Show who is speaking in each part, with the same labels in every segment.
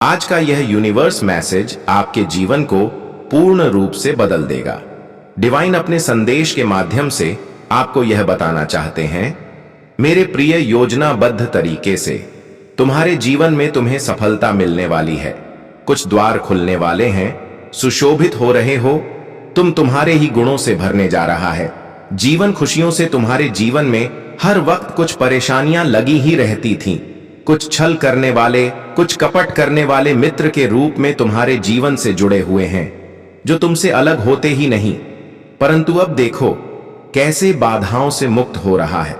Speaker 1: आज का यह यूनिवर्स मैसेज आपके जीवन को पूर्ण रूप से बदल देगा। डिवाइन अपने संदेश के माध्यम से आपको यह बताना चाहते हैं, मेरे प्रिय, योजनाबद्ध तरीके से तुम्हारे जीवन में तुम्हें सफलता मिलने वाली है। कुछ द्वार खुलने वाले हैं, सुशोभित हो रहे हो, तुम्हारे ही गुणों से भरने जा रहा है। जीवन खुशियों से तुम्हारे जीवन में हर वक्त कुछ परेशानियां लगी ही रहती थीं। कुछ छल करने वाले, कुछ कपट करने वाले मित्र के रूप में तुम्हारे जीवन से जुड़े हुए हैं, जो तुमसे अलग होते ही नहीं। परंतु अब देखो कैसे बाधाओं से मुक्त हो रहा है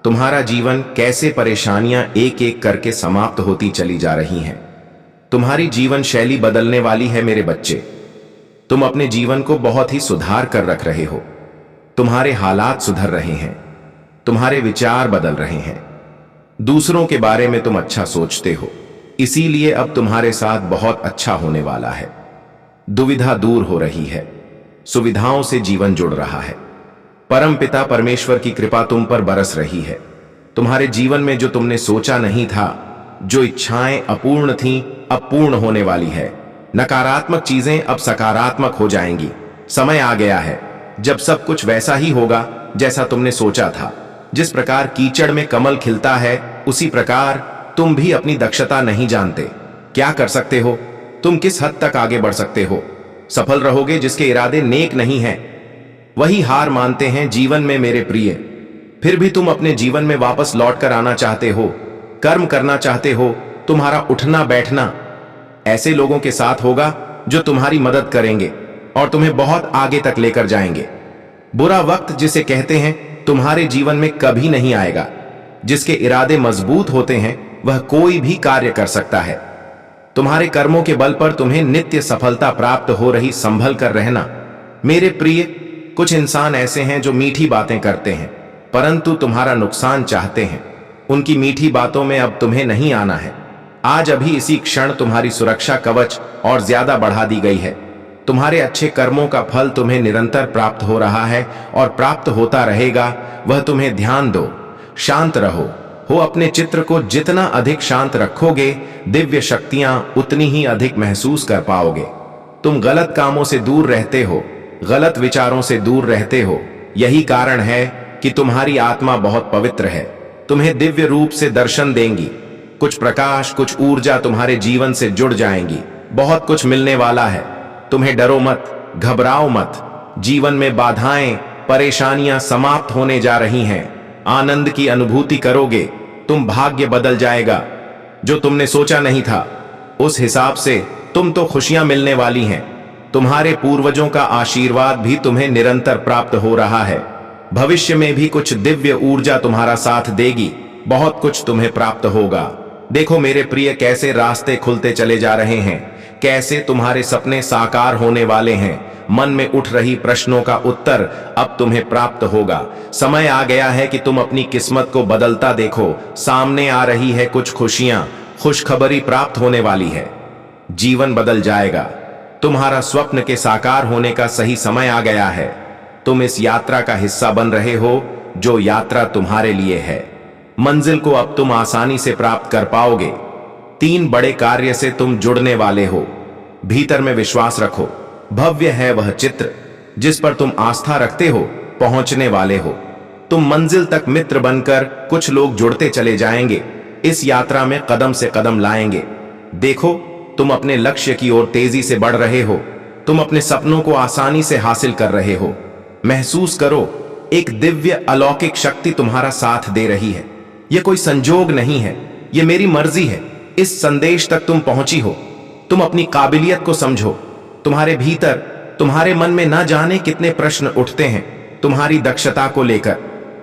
Speaker 1: तुम्हारा जीवन, कैसे परेशानियां एक एक करके समाप्त होती चली जा रही हैं। तुम्हारी जीवन शैली बदलने वाली है मेरे बच्चे। तुम अपने जीवन को बहुत ही सुधार कर रख रहे हो। तुम्हारे हालात सुधर रहे हैं, तुम्हारे विचार बदल रहे हैं, दूसरों के बारे में तुम अच्छा सोचते हो, इसीलिए अब तुम्हारे साथ बहुत अच्छा होने वाला है। दुविधा दूर हो रही है, सुविधाओं से जीवन जुड़ रहा है। परम पिता परमेश्वर की कृपा तुम पर बरस रही है। तुम्हारे जीवन में जो तुमने सोचा नहीं था, जो इच्छाएं अपूर्ण थीं, अब पूर्ण होने वाली है। नकारात्मक चीजें अब सकारात्मक हो जाएंगी। समय आ गया है जब सब कुछ वैसा ही होगा जैसा तुमने सोचा था। जिस प्रकार कीचड़ में कमल खिलता है, उसी प्रकार तुम भी अपनी दक्षता नहीं जानते। क्या कर सकते हो, तुम किस हद तक आगे बढ़ सकते हो। सफल रहोगे जिसके इरादे नेक नहीं हैं, वही हार मानते हैं जीवन में मेरे प्रिय। फिर भी तुम अपने जीवन में वापस लौट कर आना चाहते हो, कर्म करना चाहते हो। तुम्हारा उठना बैठना ऐसे लोगों के साथ होगा जो तुम्हारी मदद करेंगे और तुम्हें बहुत आगे तक लेकर जाएंगे। बुरा वक्त जिसे कहते हैं, तुम्हारे जीवन में कभी नहीं आएगा। जिसके इरादे मजबूत होते हैं, वह कोई भी कार्य कर सकता है। तुम्हारे कर्मों के बल पर तुम्हें नित्य सफलता प्राप्त हो रही। संभल कर रहना मेरे प्रिय। कुछ इंसान ऐसे हैं जो मीठी बातें करते हैं, परंतु तुम्हारा नुकसान चाहते हैं। उनकी मीठी बातों में अब तुम्हें नहीं आना है। आज अभी इसी क्षण तुम्हारी सुरक्षा कवच और ज्यादा बढ़ा दी गई है। तुम्हारे अच्छे कर्मों का फल तुम्हें निरंतर प्राप्त हो रहा है और प्राप्त होता रहेगा। वह तुम्हें ध्यान दो, शांत रहो। अपने चित्र को जितना अधिक शांत रखोगे, दिव्य शक्तियां उतनी ही अधिक महसूस कर पाओगे। तुम गलत कामों से दूर रहते हो, गलत विचारों से दूर रहते हो। यही कारण है कि तुम्हारी आत्मा बहुत पवित्र है। तुम्हें दिव्य रूप से दर्शन देंगी। कुछ प्रकाश, कुछ ऊर्जा तुम्हारे जीवन से जुड़ जाएंगी। बहुत कुछ मिलने वाला है। तुम्हें डरो मत, घबराओ मत। जीवन में बाधाएं, परेशानियां समाप्त होने जा रही हैं। आनंद की अनुभूति करोगे। तुम भाग्य बदल जाएगा। जो तुमने सोचा नहीं था, उस हिसाब से तुम तो खुशियां मिलने वाली हैं। तुम्हारे पूर्वजों का आशीर्वाद भी तुम्हें निरंतर प्राप्त हो रहा है। भविष्य में भी कुछ दिव्य ऊर्जा तुम्हारा साथ देगी। बहुत कुछ तुम्हें प्राप्त होगा। देखो मेरे प्रिय, कैसे रास्ते खुलते चले जा रहे हैं, कैसे तुम्हारे सपने साकार होने वाले हैं। मन में उठ रही प्रश्नों का उत्तर अब तुम्हें प्राप्त होगा। समय आ गया है कि तुम अपनी किस्मत को बदलता देखो। सामने आ रही है कुछ खुशियां, खुशखबरी प्राप्त होने वाली है। जीवन बदल जाएगा। तुम्हारा स्वप्न के साकार होने का सही समय आ गया है। तुम इस यात्रा का हिस्सा बन रहे हो, जो यात्रा तुम्हारे लिए है। मंजिल को अब तुम आसानी से प्राप्त कर पाओगे। 3 बड़े कार्य से तुम जुड़ने वाले हो। भीतर में विश्वास रखो। भव्य है वह चित्र जिस पर तुम आस्था रखते हो। पहुंचने वाले हो तुम मंजिल तक। मित्र बनकर कुछ लोग जुड़ते चले जाएंगे। इस यात्रा में कदम से कदम लाएंगे। देखो तुम अपने लक्ष्य की ओर तेजी से बढ़ रहे हो। तुम अपने सपनों को आसानी से हासिल कर रहे हो। महसूस करो, एक दिव्य अलौकिक शक्ति तुम्हारा साथ दे रही है। यह कोई संजोग नहीं है, यह मेरी मर्जी है। इस संदेश तक तुम पहुंची हो। तुम अपनी काबिलियत को समझो। तुम्हारे भीतर, तुम्हारे मन में न जाने कितने प्रश्न उठते हैं तुम्हारी दक्षता को लेकर,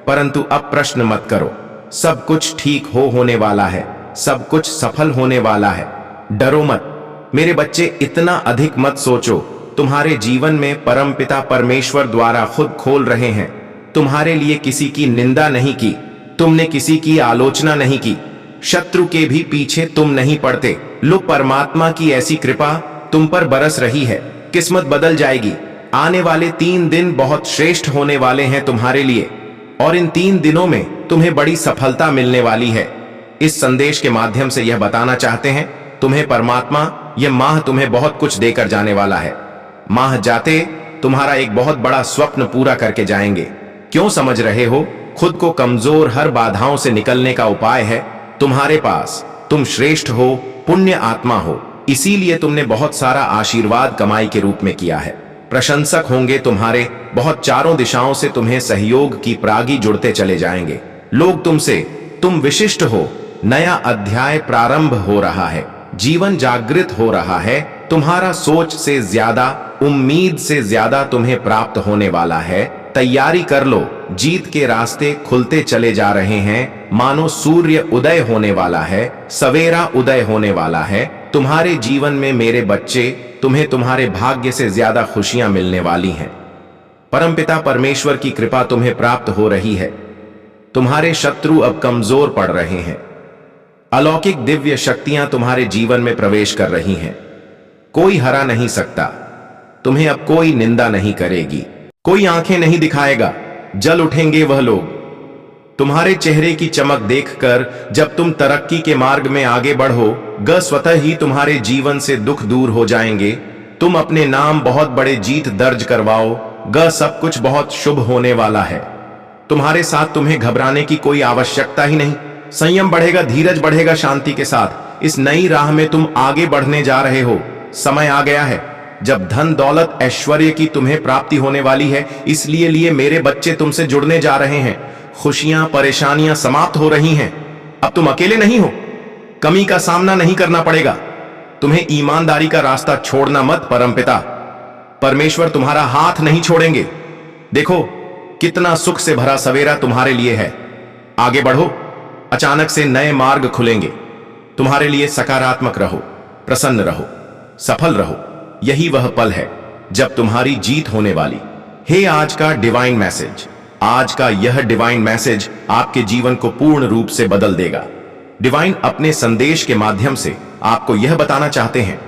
Speaker 1: परंतु अब प्रश्न मत करो। सब कुछ ठीक होने वाला है। सब कुछ सफल होने वाला है। डरो मत मेरे बच्चे, इतना अधिक मत सोचो। तुम्हारे जीवन में परमपिता परमेश्वर द्वारा खुद खोल रहे हैं। तुम्हारे लिए किसी की निंदा नहीं की, तुमने किसी की आलोचना नहीं की, शत्रु के भी पीछे तुम नहीं पड़ते। लो, परमात्मा की ऐसी कृपा तुम पर बरस रही है। किस्मत बदल जाएगी। आने वाले 3 दिन बहुत श्रेष्ठ होने वाले हैं तुम्हारे लिए, और इन 3 दिनों में तुम्हें बड़ी सफलता मिलने वाली है। इस संदेश के माध्यम से यह बताना चाहते हैं, तुम्हें परमात्मा ये माह तुम्हें बहुत कुछ देकर जाने वाला है। माह जाते तुम्हारा एक बहुत बड़ा स्वप्न पूरा करके जाएंगे। क्यों समझ रहे हो? खुद को कमजोर हर बाधाओं से निकलने का उपाय है तुम्हारे पास। तुम श्रेष्ठ हो, पुण्य आत्मा हो, इसीलिए तुमने बहुत सारा आशीर्वाद कमाई के रूप में किया है। प्रशंसक होंगे तुम्हारे, बहुत चारों दिशाओं से तुम्हें सहयोग की प्रागी जुड़ते चले जाएंगे। लोग तुमसे, तुम विशिष्ट हो, नया अध्याय प्रारंभ हो रहा है, जीवन जागृत हो रहा है, तुम्हारा सोच से ज्यादा, उम्मीद से ज्यादा तुम्हें प्राप्त होने वाला है। तैयारी कर लो, जीत के रास्ते खुलते चले जा रहे हैं। मानो सूर्य उदय होने वाला है, सवेरा उदय होने वाला है। तुम्हारे जीवन में मेरे बच्चे, तुम्हें तुम्हारे भाग्य से ज्यादा खुशियां मिलने वाली हैं। परमपिता परमेश्वर की कृपा तुम्हें प्राप्त हो रही है। तुम्हारे शत्रु अब कमजोर पड़ रहे हैं। अलौकिक दिव्य शक्तियां तुम्हारे जीवन में प्रवेश कर रही हैं। कोई हरा नहीं सकता, तुम्हें अब कोई निंदा नहीं करेगी, कोई आंखें नहीं दिखाएगा। जल उठेंगे वह लोग। तुम्हारे चेहरे की चमक देखकर जब तुम तरक्की के मार्ग में आगे बढ़ो, स्वतः ही तुम्हारे जीवन से दुख दूर हो जाएंगे। तुम अपने नाम बहुत बड़े जीत दर्ज करवाओ, सब कुछ बहुत शुभ होने वाला है। तुम्हारे साथ तुम्हें घबराने की कोई आवश्यकता ही नहीं। संयम बढ़ेगा, धीरज बढ़ेगा शांति के साथ। इस नई राह में तुम आगे बढ़ने जा रहे हो। समय आ गया है जब धन दौलत ऐश्वर्य की तुम्हें प्राप्ति होने वाली है। इसलिए मेरे बच्चे तुमसे जुड़ने जा रहे हैं। खुशियां परेशानियां समाप्त हो रही हैं। अब तुम अकेले नहीं हो, कमी का सामना नहीं करना पड़ेगा। तुम्हें ईमानदारी का रास्ता छोड़ना मत। परमपिता परमेश्वर तुम्हारा हाथ नहीं छोड़ेंगे। देखो कितना सुख से भरा सवेरा तुम्हारे लिए है। आगे बढ़ो, अचानक से नए मार्ग खुलेंगे। तुम्हारे लिए सकारात्मक रहो, प्रसन्न रहो, सफल रहो। यही वह पल है जब तुम्हारी जीत होने वाली। हे आज का डिवाइन मैसेज, आज का यह डिवाइन मैसेज आपके जीवन को पूर्ण रूप से बदल देगा। डिवाइन अपने संदेश के माध्यम से आपको यह बताना चाहते हैं।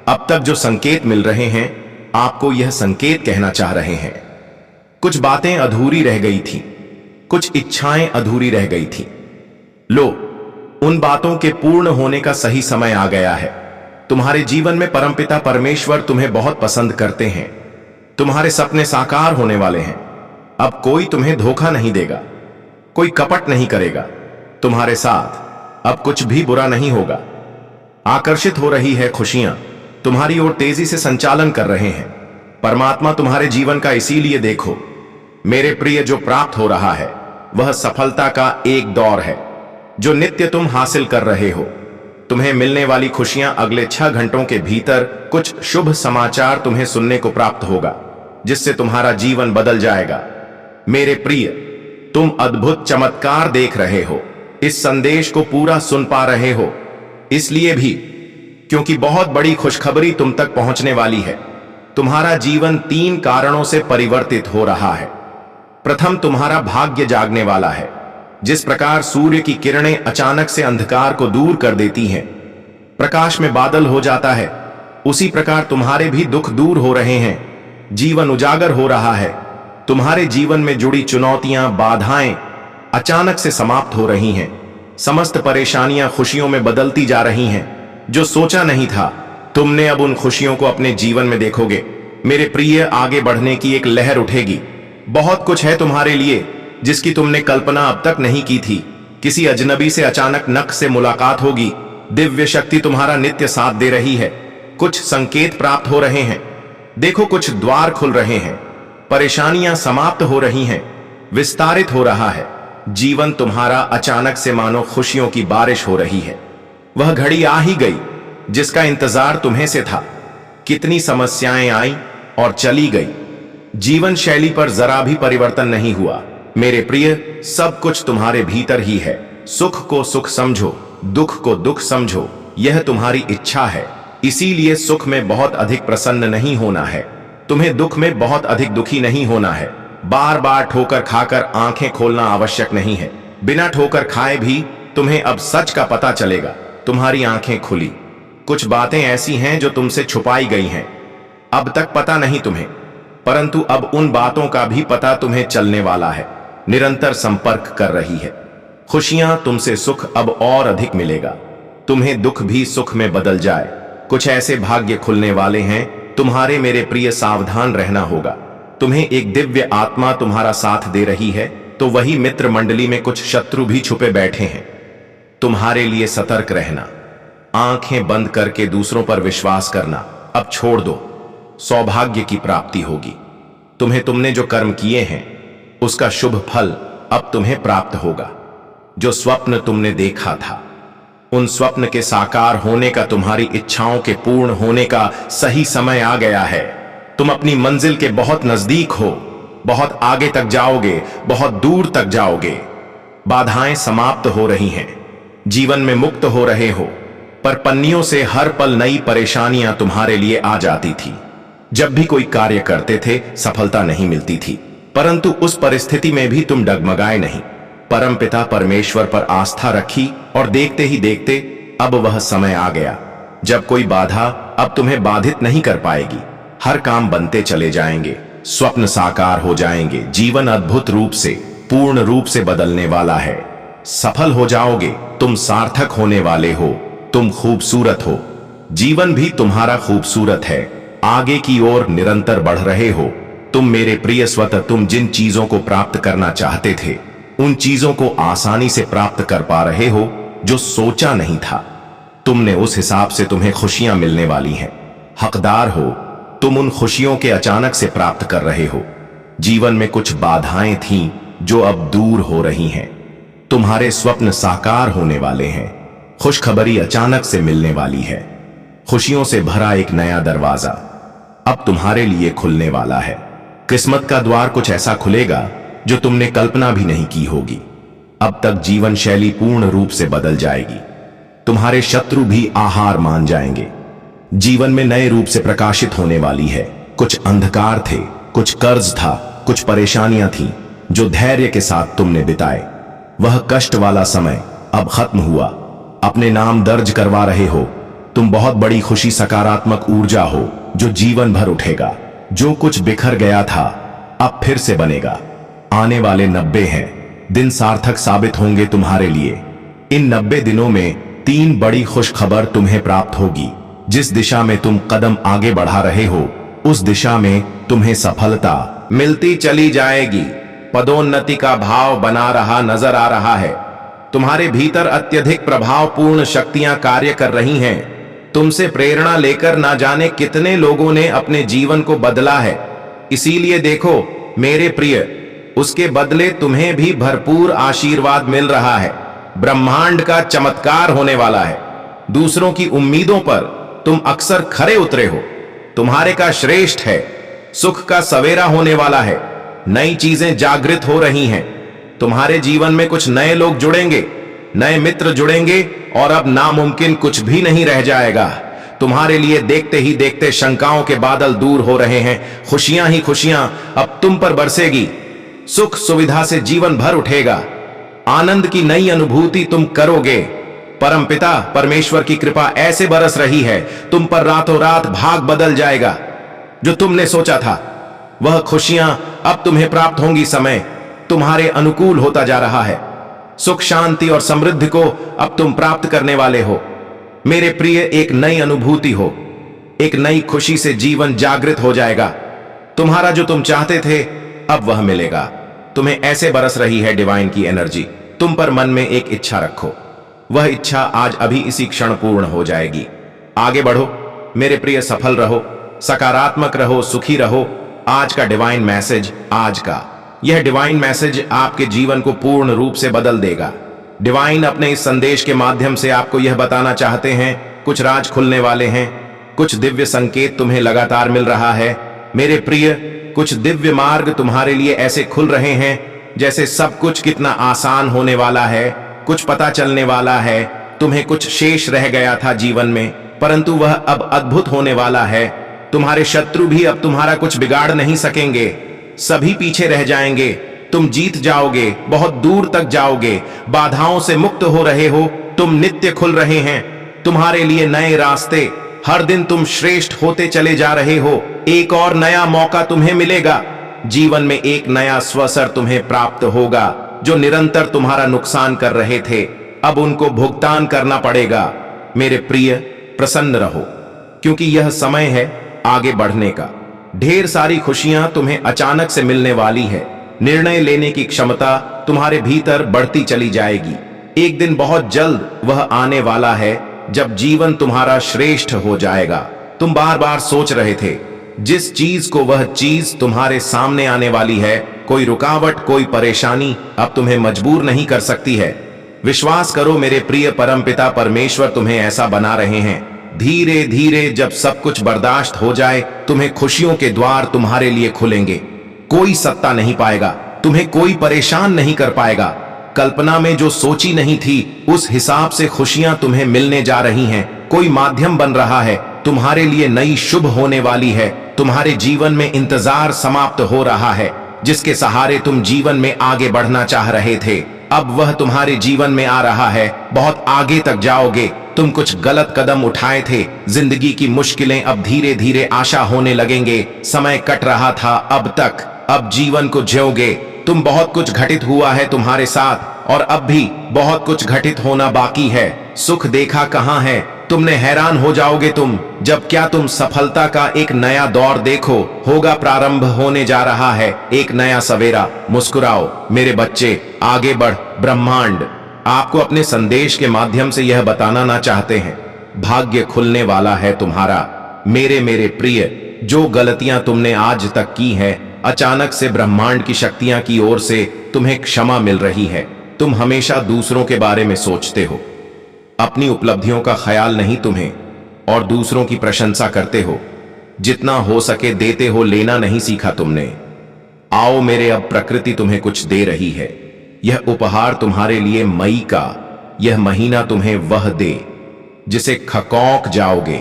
Speaker 1: अब तक जो संकेत मिल रहे हैं, आपको यह संकेत कहना चाह रहे हैं। कुछ बातें अधूरी रह गई थी, कुछ इच्छाएं अधूरी रह गई थी। लो, उन बातों के पूर्ण होने का सही समय आ गया है। तुम्हारे जीवन में परमपिता परमेश्वर तुम्हें बहुत पसंद करते हैं। तुम्हारे सपने साकार होने वाले हैं। अब कोई तुम्हें धोखा नहीं देगा, कोई कपट नहीं करेगा। तुम्हारे साथ अब कुछ भी बुरा नहीं होगा। आकर्षित हो रही है खुशियां, तुम्हारी ओर तेजी से संचालन कर रहे हैं। परमात्मा तुम्हारे जीवन का इसीलिए देखो मेरे प्रिय, जो प्राप्त हो रहा है वह सफलता का एक दौर है जो नित्य तुम हासिल कर रहे हो। तुम्हें मिलने वाली खुशियां अगले 6 घंटों के भीतर कुछ शुभ समाचार तुम्हें सुनने को प्राप्त होगा, जिससे तुम्हारा जीवन बदल जाएगा। मेरे प्रिय, तुम अद्भुत चमत्कार देख रहे हो, इस संदेश को पूरा सुन पा रहे हो, इसलिए भी क्योंकि बहुत बड़ी खुशखबरी तुम तक पहुंचने वाली है। तुम्हारा जीवन 3 कारणों से परिवर्तित हो रहा है। प्रथम, तुम्हारा भाग्य जागने वाला है। जिस प्रकार सूर्य की किरणें अचानक से अंधकार को दूर कर देती हैं, प्रकाश में बादल हो जाता है, उसी प्रकार तुम्हारे भी दुख दूर हो रहे हैं। जीवन उजागर हो रहा है। तुम्हारे जीवन में जुड़ी चुनौतियां, बाधाएं अचानक से समाप्त हो रही हैं। समस्त परेशानियां खुशियों में बदलती जा रही हैं। जो सोचा नहीं था, तुमने अब उन खुशियों को अपने जीवन में देखोगे। मेरे प्रिय, आगे बढ़ने की एक लहर उठेगी। बहुत कुछ है तुम्हारे लिए जिसकी तुमने कल्पना अब तक नहीं की थी। किसी अजनबी से अचानक नख से मुलाकात होगी। दिव्य शक्ति तुम्हारा नित्य साथ दे रही है। कुछ संकेत प्राप्त हो रहे हैं। देखो, कुछ द्वार खुल रहे हैं। परेशानियां समाप्त हो रही हैं, विस्तारित हो रहा है। जीवन तुम्हारा अचानक से मानो खुशियों की बारिश हो रही है। वह घड़ी आ ही गई जिसका इंतजार तुम्हें से था। कितनी समस्याएं आई और चली गई। जीवन शैली पर जरा भी परिवर्तन नहीं हुआ। मेरे प्रिय, सब कुछ तुम्हारे भीतर ही है। सुख को सुख समझो, दुख को दुख समझो, यह तुम्हारी इच्छा है। इसीलिए सुख में बहुत अधिक प्रसन्न नहीं होना है, तुम्हें दुख में बहुत अधिक दुखी नहीं होना है। बार बार ठोकर खाकर आंखें खोलना आवश्यक नहीं है। बिना ठोकर खाए भी तुम्हें अब सच का पता चलेगा। तुम्हारी आंखें खुली। कुछ बातें ऐसी हैं जो तुमसे छुपाई गई हैं, अब तक पता नहीं तुम्हें, परंतु अब उन बातों का भी पता तुम्हें चलने वाला है। निरंतर संपर्क कर रही है। खुशियां तुमसे, सुख अब और अधिक मिलेगा। तुम्हें दुख भी सुख में बदल जाए। कुछ ऐसे भाग्य खुलने वाले हैं तुम्हारे मेरे प्रिय, सावधान रहना होगा। तुम्हें एक दिव्य आत्मा तुम्हारा साथ दे रही है, तो वही मित्र मंडली में कुछ शत्रु भी छुपे बैठे हैं। तुम्हारे लिए सतर्क रहना। आंखें बंद करके दूसरों पर विश्वास करना अब छोड़ दो। सौभाग्य की प्राप्ति होगी। तुमने जो कर्म किए हैं उसका शुभ फल अब तुम्हें प्राप्त होगा। जो स्वप्न तुमने देखा था, उन स्वप्न के साकार होने का, तुम्हारी इच्छाओं के पूर्ण होने का सही समय आ गया है। तुम अपनी मंजिल के बहुत नजदीक हो, बहुत आगे तक जाओगे, बहुत दूर तक जाओगे। बाधाएं समाप्त हो रही हैं, जीवन में मुक्त हो रहे हो, पर पन्नियों से हर पल नई परेशानियां तुम्हारे लिए आ जाती थी। जब भी कोई कार्य करते थे सफलता नहीं मिलती थी, परंतु उस परिस्थिति में भी तुम डगमगाए नहीं। परमपिता परमेश्वर पर आस्था रखी और देखते ही देखते अब वह समय आ गया जब कोई बाधा अब तुम्हें बाधित नहीं कर पाएगी। हर काम बनते चले जाएंगे, स्वप्न साकार हो जाएंगे। जीवन अद्भुत रूप से, पूर्ण रूप से बदलने वाला है। सफल हो जाओगे, तुम सार्थक होने वाले हो, तुम खूबसूरत हो। जीवन भी तुम्हारा खूबसूरत है। आगे की ओर निरंतर बढ़ रहे हो। तुम मेरे प्रिय स्वतः, तुम जिन चीजों को प्राप्त करना चाहते थे उन चीजों को आसानी से प्राप्त कर पा रहे हो जो सोचा नहीं था। तुमने उस हिसाब से तुम्हें खुशियां मिलने वाली हैं। हकदार हो तुम उन खुशियों के अचानक से प्राप्त कर रहे हो। जीवन में कुछ बाधाएं थीं जो अब दूर हो रही हैं। तुम्हारे स्वप्न साकार होने वाले हैं। खुशखबरी अचानक से मिलने वाली है। खुशियों से भरा एक नया दरवाजा अब तुम्हारे लिए खुलने वाला है। किस्मत का द्वार कुछ ऐसा खुलेगा जो तुमने कल्पना भी नहीं की होगी। अब तक जीवन शैली पूर्ण रूप से बदल जाएगी। तुम्हारे शत्रु भी आहार मान जाएंगे। जीवन में नए रूप से प्रकाशित होने वाली है। कुछ अंधकार थे, कुछ कर्ज था, कुछ परेशानियां थीं जो धैर्य के साथ तुमने बिताए। वह कष्ट वाला समय अब खत्म हुआ। अपने नाम दर्ज करवा रहे हो। तुम बहुत बड़ी खुशी, सकारात्मक ऊर्जा हो जो जीवन भर उठेगा। जो कुछ बिखर गया था अब फिर से बनेगा। आने वाले 90 हैं दिन सार्थक साबित होंगे तुम्हारे लिए। इन 90 दिनों में 3 बड़ी खुशखबर तुम्हें प्राप्त होगी। जिस दिशा में तुम कदम आगे बढ़ा रहे हो उस दिशा में तुम्हें सफलता मिलती चली जाएगी। पदोन्नति का भाव बना रहा नजर आ रहा है। तुम्हारे भीतर अत्यधिक प्रभावपूर्ण शक्तियां कार्य कर रही हैं। तुमसे प्रेरणा लेकर ना जाने कितने लोगों ने अपने जीवन को बदला है। इसीलिए देखो मेरे प्रिय, उसके बदले तुम्हें भी भरपूर आशीर्वाद मिल रहा है। ब्रह्मांड का चमत्कार होने वाला है। दूसरों की उम्मीदों पर तुम अक्सर खरे उतरे हो। तुम्हारे का श्रेष्ठ है। सुख का सवेरा होने वाला है। नई चीजें जागृत हो रही हैं। तुम्हारे जीवन में कुछ नए लोग जुड़ेंगे, नए मित्र जुड़ेंगे और अब नामुमकिन कुछ भी नहीं रह जाएगा। तुम्हारे लिए देखते ही देखते शंकाओं के बादल दूर हो रहे हैं। खुशियां ही खुशियां अब तुम पर बरसेगी। सुख सुविधा से जीवन भर उठेगा। आनंद की नई अनुभूति तुम करोगे। परमपिता परमेश्वर की कृपा ऐसे बरस रही है, तुम पर रातों रात भाग बदल जाएगा। जो तुमने सोचा था वह खुशियां अब तुम्हें प्राप्त होंगी। समय तुम्हारे अनुकूल होता जा रहा है। सुख शांति और समृद्धि को अब तुम प्राप्त करने वाले हो। मेरे प्रिय, एक नई अनुभूति हो, एक नई खुशी से जीवन जागृत हो जाएगा। तुम्हारा जो तुम चाहते थे अब वह मिलेगा। तुम्हें ऐसे बरस रही है डिवाइन की एनर्जी। तुम पर मन में एक इच्छा रखो, वह इच्छा आज अभी इसी क्षण पूर्ण हो जाएगी। आगे बढ़ो मेरे प्रिय, सफल रहो, सकारात्मक रहो, सुखी रहो। आज का डिवाइन मैसेज, आज का यह डिवाइन मैसेज आपके जीवन को पूर्ण रूप से बदल देगा। डिवाइन अपने इस संदेश के माध्यम से आपको यह बताना चाहते हैं, कुछ राज खुलने वाले हैं। कुछ दिव्य संकेत तुम्हें लगातार मिल रहा है मेरे प्रिय। कुछ दिव्य मार्ग तुम्हारे लिए ऐसे खुल रहे हैं जैसे सब कुछ कितना आसान होने वाला है। कुछ पता चलने वाला है। तुम्हें कुछ शेष रह गया था जीवन में, परंतु वह अब अद्भुत होने वाला है। तुम्हारे शत्रु भी अब तुम्हारा कुछ बिगाड़ नहीं सकेंगे। सभी पीछे रह जाएंगे। तुम जीत जाओगे, बहुत दूर तक जाओगे। बाधाओं से मुक्त हो रहे हो। तुम नित्य खुल रहे हैं। तुम्हारे लिए नए रास्ते। हर दिन तुम श्रेष्ठ होते चले जा रहे हो। एक और नया मौका तुम्हें मिलेगा। जीवन में एक नया स्वसर तुम्हें प्राप्त होगा। जो निरंतर तुम्हारा नुकसान कर रहे थे अब उनको भुगतान करना पड़ेगा। मेरे प्रिय, प्रसन्न रहो, क्योंकि यह समय है आगे बढ़ने का। ढेर सारी खुशियां तुम्हें अचानक से मिलने वाली है। निर्णय लेने की क्षमता तुम्हारे भीतर बढ़ती चली जाएगी। एक दिन बहुत जल्द वह आने वाला है जब जीवन तुम्हारा श्रेष्ठ हो जाएगा। तुम बार बार सोच रहे थे जिस चीज को वह चीज तुम्हारे सामने आने वाली है। कोई रुकावट, कोई परेशानी अब तुम्हें मजबूर नहीं कर सकती है। विश्वास करो मेरे प्रिय परमपिता परमेश्वर तुम्हें ऐसा बना रहे हैं। धीरे धीरे जब सब कुछ बर्दाश्त हो जाए, तुम्हें खुशियों के द्वार तुम्हारे लिए खुलेंगे। कोई सत्ता नहीं पाएगा, तुम्हें कोई परेशान नहीं कर पाएगा। कल्पना में जो सोची नहीं थी उस हिसाब से खुशियां तुम्हें मिलने जा रही हैं। कोई माध्यम बन रहा है, तुम्हारे लिए नई शुभ होने वाली है। तुम्हारे जीवन में इंतजार समाप्त हो रहा है, जिसके सहारे तुम जीवन में आगे बढ़ना चाह रहे थे। अब वह तुम्हारे जीवन में आ रहा है। बहुत आगे तक जाओगे। तुम कुछ गलत कदम उठाए थे। जिंदगी की मुश्किलें अब धीरे धीरे आशा होने लगेंगे। समय कट रहा था अब तक, अब जीवन को जियोगे। तुम बहुत कुछ घटित हुआ है तुम्हारे साथ और अब भी बहुत कुछ घटित होना बाकी है। सुख देखा कहां है, तुमने हैरान हो जाओगे तुम जब क्या तुम सफलता का एक नया दौर देखो। होगा प्रारंभ होने जा रहा है एक नया सवेरा। मुस्कुराओ मेरे बच्चे, आगे बढ़। ब्रह्मांड आपको अपने संदेश के माध्यम से यह बताना ना चाहते हैं, भाग्य खुलने वाला है तुम्हारा। मेरे प्रिय, जो गलतियां तुमने आज तक की है, अचानक से ब्रह्मांड की शक्तियां की ओर से तुम्हें क्षमा मिल रही है। तुम हमेशा दूसरों के बारे में सोचते हो, अपनी उपलब्धियों का ख्याल नहीं तुम्हें, और दूसरों की प्रशंसा करते हो। जितना हो सके देते हो, लेना नहीं सीखा तुमने। आओ मेरे, अब प्रकृति तुम्हें कुछ दे रही है। यह उपहार तुम्हारे लिए मई का यह महीना तुम्हें वह दे जिसे खकौक जाओगे।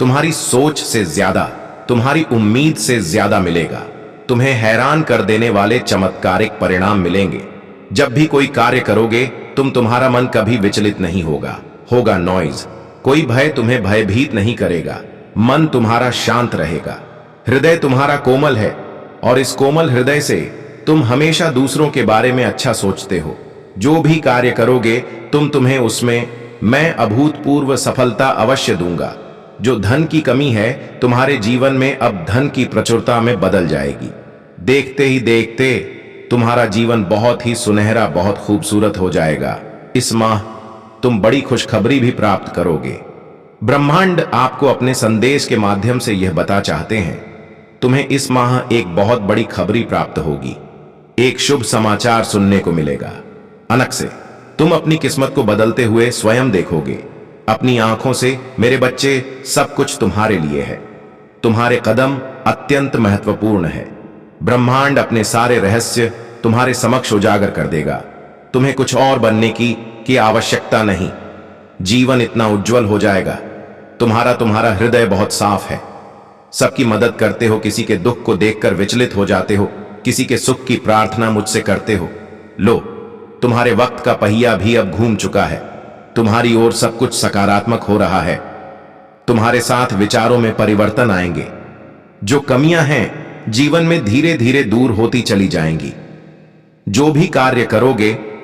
Speaker 1: तुम्हारी सोच से ज्यादा, तुम्हारी उम्मीद से ज्यादा मिलेगा। तुम्हें हैरान कर देने वाले चमत्कारिक परिणाम मिलेंगे। जब भी कोई कार्य करोगे तुम्हारा मन कभी विचलित नहीं होगा। होगा नॉइज। कोई भय तुम्हें भयभीत नहीं करेगा। मन तुम्हारा शांत रहेगा। हृदय तुम्हारा कोमल है और इस कोमल हृदय से तुम हमेशा दूसरों के बारे में अच्छा सोचते हो। जो भी कार्य करोगे तुम्हें उसमें मैं अभूतपूर्व सफलता अवश्य दूंगा। जो धन की कमी है तुम्हारे जीवन में अब धन की प्रचुरता में बदल जाएगी। देखते ही देखते तुम्हारा जीवन बहुत ही सुनहरा, बहुत खूबसूरत हो जाएगा। इस माह तुम बड़ी खुशखबरी भी प्राप्त करोगे। ब्रह्मांड आपको अपने संदेश के माध्यम से यह बता चाहते हैं, तुम्हें इस माह एक बहुत बड़ी खबरी प्राप्त होगी। एक शुभ समाचार सुनने को मिलेगा। अनक से तुम अपनी किस्मत को बदलते हुए स्वयं देखोगे। अपनी आंखों से मेरे बच्चे, सब कुछ तुम्हारे लिए है। तुम्हारे कदम अत्यंत महत्वपूर्ण है। ब्रह्मांड अपने सारे रहस्य तुम्हारे समक्ष उजागर कर देगा। तुम्हें कुछ और बनने की आवश्यकता नहीं। जीवन इतना उज्जवल हो जाएगा। तुम्हारा हृदय बहुत साफ है। सबकी मदद करते हो, किसी के दुख को देखकर विचलित हो जाते हो, किसी के सुख की प्रार्थना मुझसे करते हो। लो, तुम्हारे वक्त का पहिया भी अब घूम चुका है। तुम्हारी ओर सब कुछ सकारात्मक हो रहा है। तुम्हारे साथ विचारों में परिवर्तन आएंगे। जो कमियां हैं जीवन में धीरे धीरे दूर होती चली जाएंगी। जो भी कार्य करोगे